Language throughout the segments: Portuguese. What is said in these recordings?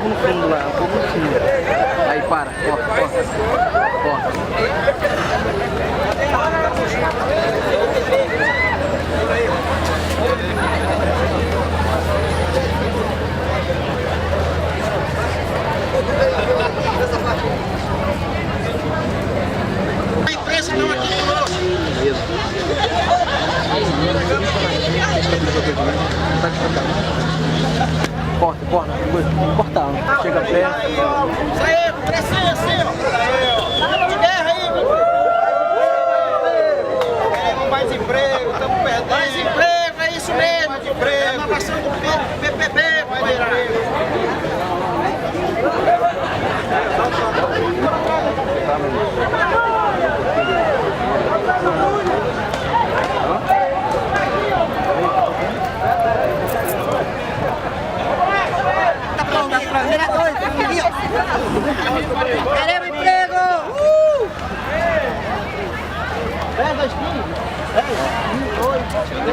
pouco no fundo lá, um pouco no fundo. Aí, para, corta. A imprensa não aqui conosco. Corta, tem que cortar. Chega perto. Isso aí, crescer assim, ó. De guerra aí, meu. Queremos mais emprego, estamos perdendo. Mais emprego, é isso mesmo. Mais emprego. É a inovação do PPP, vai virar. Queremos emprego!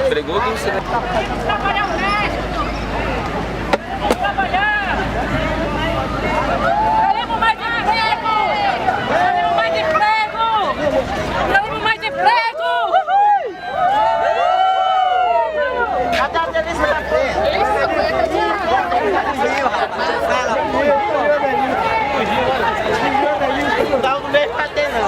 Entregou que você vai Trabalhar o resto! Trabalhar! Queremos mais emprego! Queremos mais emprego! Queremos mais emprego! Cadê a delícia da frente? Não dá no meio pra ter, não.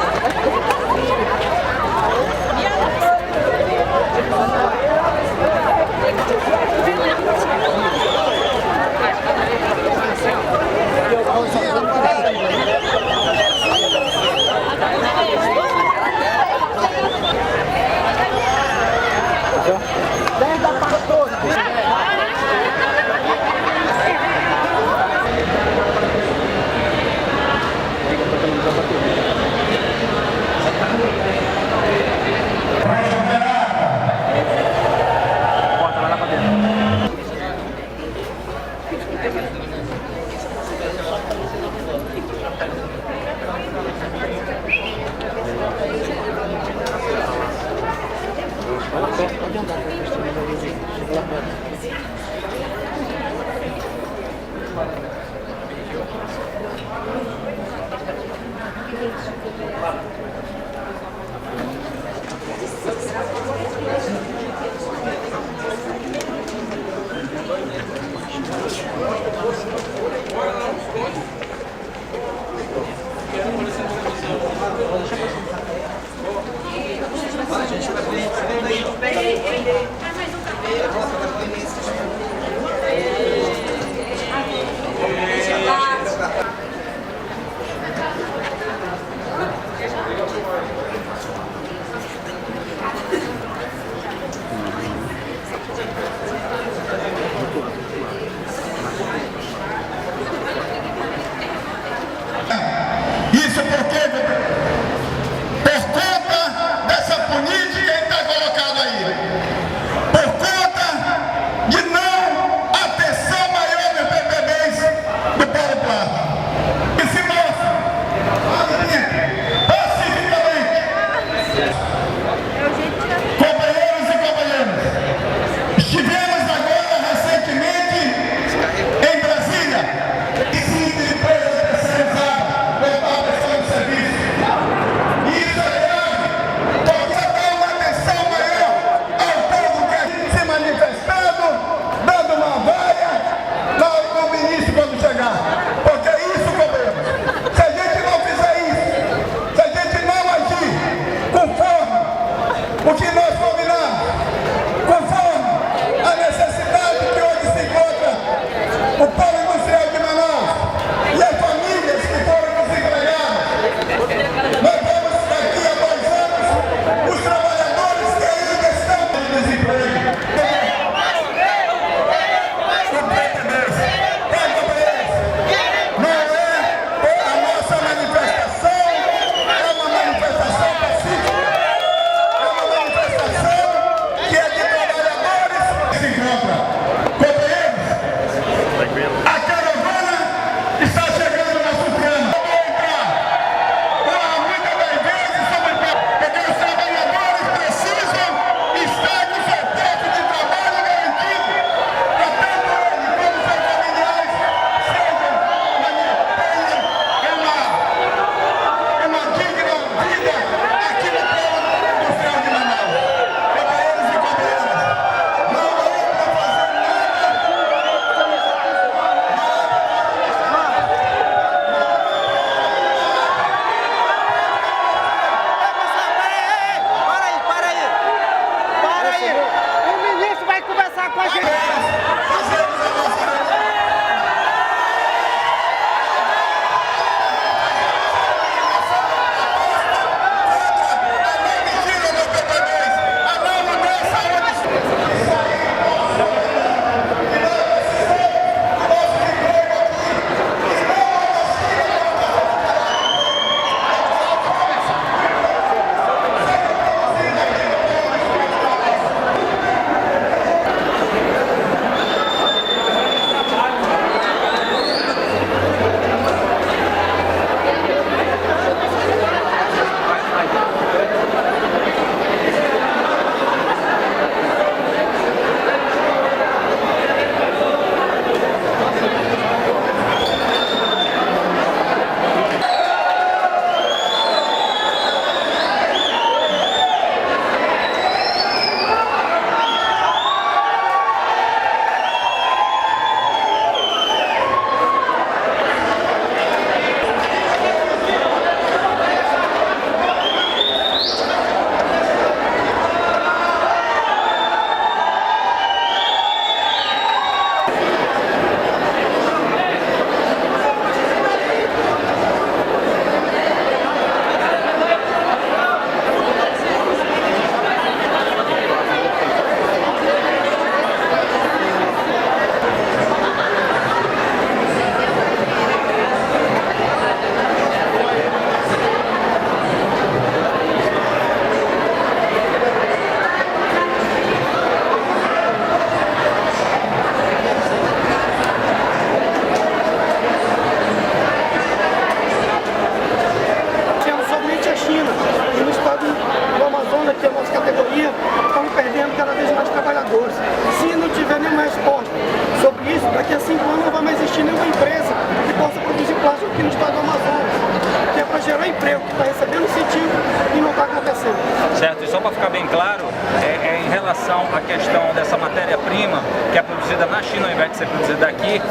que está recebendo incentivo e não está acontecendo. Certo, e só para ficar bem claro, em relação à questão dessa matéria-prima que é produzida na China ao invés de ser produzida aqui,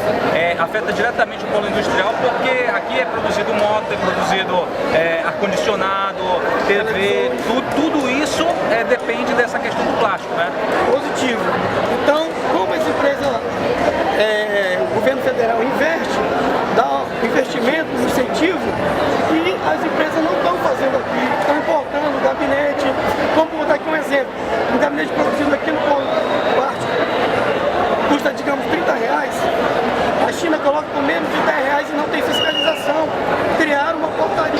afeta diretamente o polo industrial, porque aqui é produzido moto, é produzido ar-condicionado, TV, tudo isso depende dessa questão do plástico, né? Positivo. Então, como essa empresa, o governo federal investe, dá investimento, incentivo, e as empresas não estão fazendo aqui, estão importando gabinete. Vamos botar aqui um exemplo, um gabinete produzido aqui no polo plástico custa, digamos, R$30, a China coloca por menos de R$10 e não tem fiscalização. Criaram uma portaria.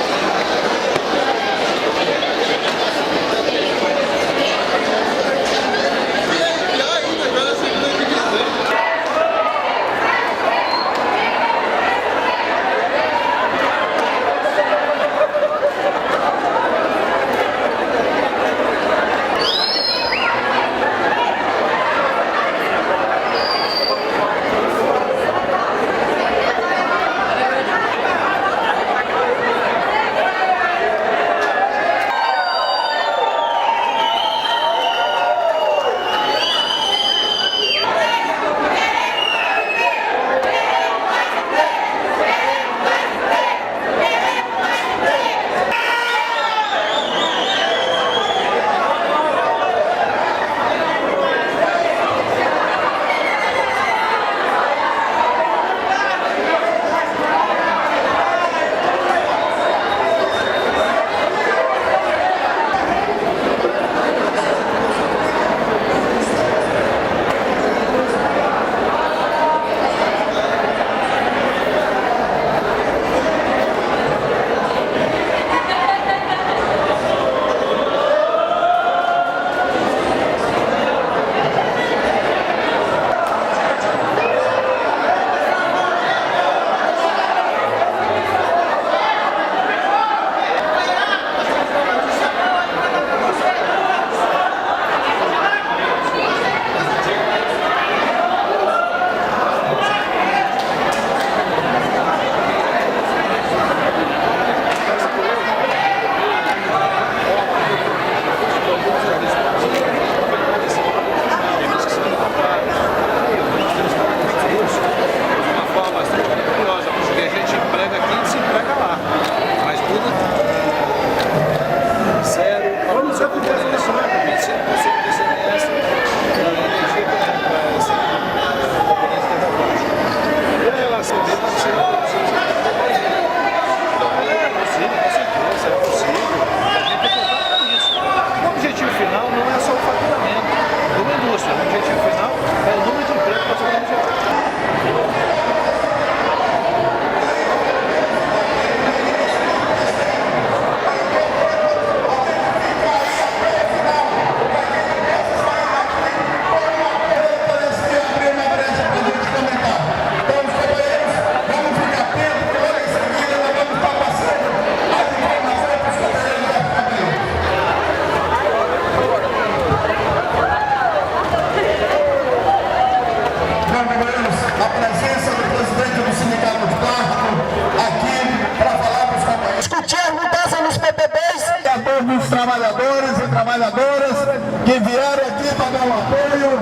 Dos trabalhadores e trabalhadoras que vieram aqui para dar um apoio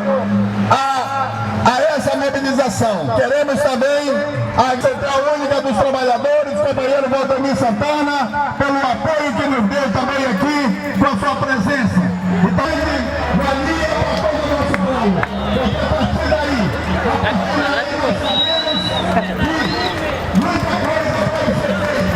a essa mobilização. Queremos também a Central Única dos Trabalhadores, o companheiro Valdemir Santana, pelo apoio que nos deu também aqui, com a sua presença. Então, valia para todo o nosso povo. Porque a partir daí, muita coisa pode ser feita.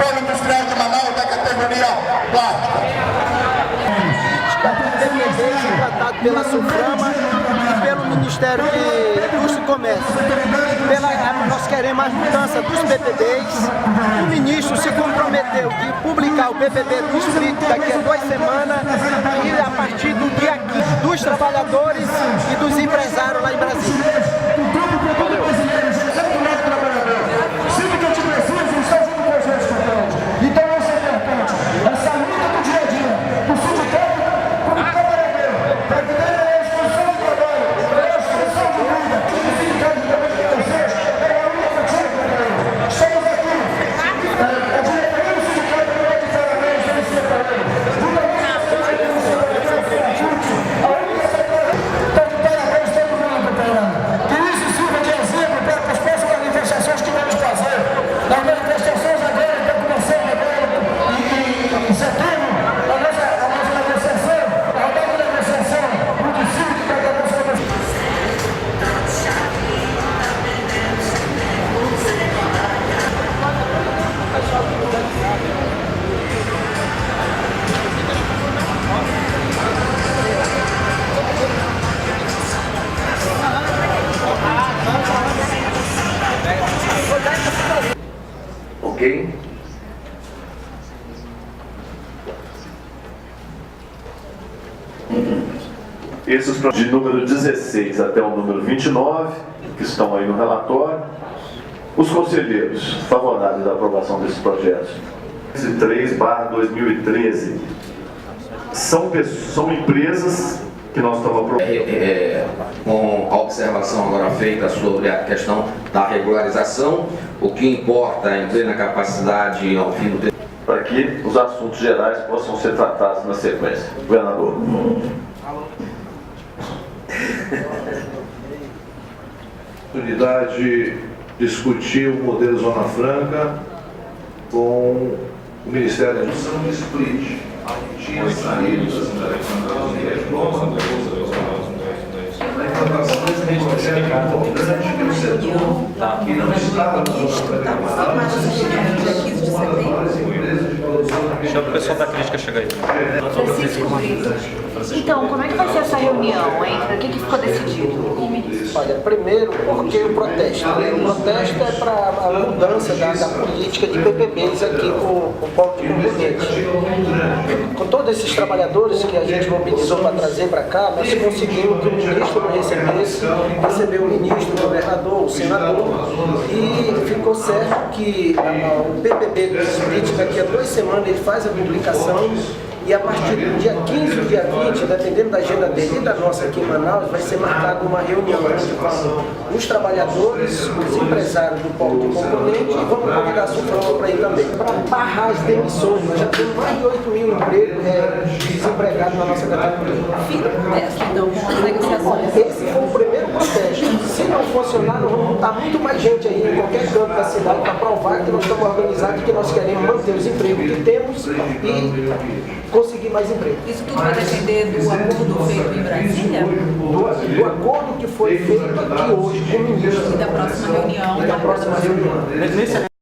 Polo Industrial de Manaus da categoria plástica. Tratado pela SUFRAMA e pelo Ministério de Indústria e Comércio. Nós queremos a mudança dos PPBs. O ministro se comprometeu de publicar o PPB do distrito daqui a 2 semanas e a partir do dia 15 dos trabalhadores e dos empresários lá em Brasília. Ok? Esses de número 16 até o número 29, que estão aí no relatório, os conselheiros favoráveis à aprovação desses projetos, 3/2013, são empresas que nós estamos aprovando. Com a observação agora feita sobre a questão da regularização, o que importa é em plena capacidade ao fim do tempo. Para que os assuntos gerais possam ser tratados na sequência. Governador. Oportunidade de discutir o modelo Zona Franca com o Ministério da Educação e Split. Tinha saído das a implantação desse projeto importante que o setor que não estava no Deixa o pessoal da crítica chegar aí. Então, como é que vai ser essa reunião, hein? O que ficou decidido? Olha, primeiro, porque o protesto. O protesto é para a mudança da política de PPBs aqui com o polo de componente. Com todos esses trabalhadores que a gente mobilizou para trazer para cá, nós conseguimos que o ministro não recebesse, recebeu o ministro, o governador, o senador, e ficou certo que o PPB do distrito daqui a 2 semanas ele faz a publicação. E a partir do dia 15 e dia 20, dependendo da agenda dele e da nossa aqui em Manaus, vai ser marcada uma reunião onde vão os trabalhadores, os empresários do polo de componente e vamos convidar a SUFRAMA para ir também. Para barrar as demissões, nós já temos mais de 8 mil empregos desempregados na nossa categoria. Então, com as negociações. Esse foi o primeiro protesto. Se não funcionar, nós vamos botar muito mais gente aí em qualquer canto da cidade para provar que nós estamos organizados e que nós queremos manter os empregos que temos e conseguir mais emprego. Isso tudo vai depender do acordo feito em Brasília? Do acordo que foi feito aqui hoje com o ministro. E da próxima reunião. E da próxima reunião.